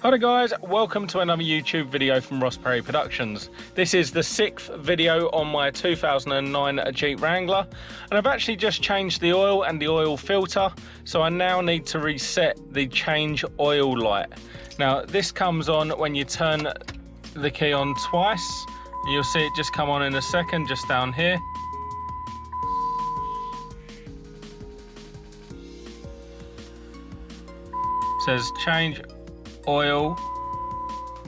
Hi guys, welcome to another YouTube video from Ross Perry Productions. This is the 6th video on my 2009 Jeep Wrangler, and I've actually just changed the oil and the oil filter, so I now need to reset the change oil light. Now this comes on when you turn the key on twice. You'll see it just come on in a second, just down here. It says change oil,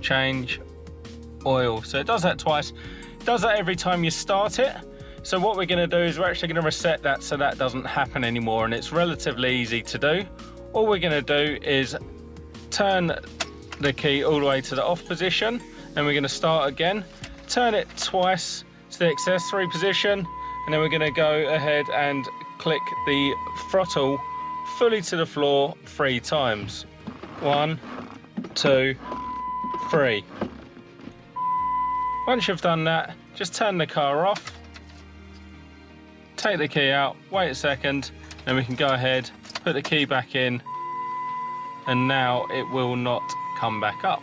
change oil. So it does that twice. It does that every time you start it. So what we're going to do is we're actually going to reset that so that doesn't happen anymore, and it's relatively easy to do. All we're going to do is turn the key all the way to the off position, and we're going to start again, turn it twice to the accessory position, and then we're going to go ahead and click the throttle fully to the floor 3 times. 1, 2, 3. Once you've done that, just turn the car off, take the key out, wait a second, then we can go ahead, put the key back in, and now it will not come back up.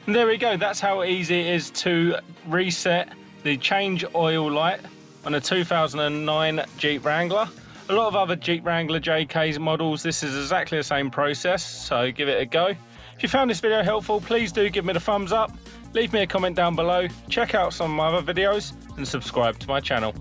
And there we go, that's how easy it is to reset the change oil light on a 2009 Jeep Wrangler. A lot of other Jeep Wrangler JK's models, this is exactly the same process, so give it a go. If you found this video helpful, please do give me the thumbs up, leave me a comment down below, check out some of my other videos, and subscribe to my channel.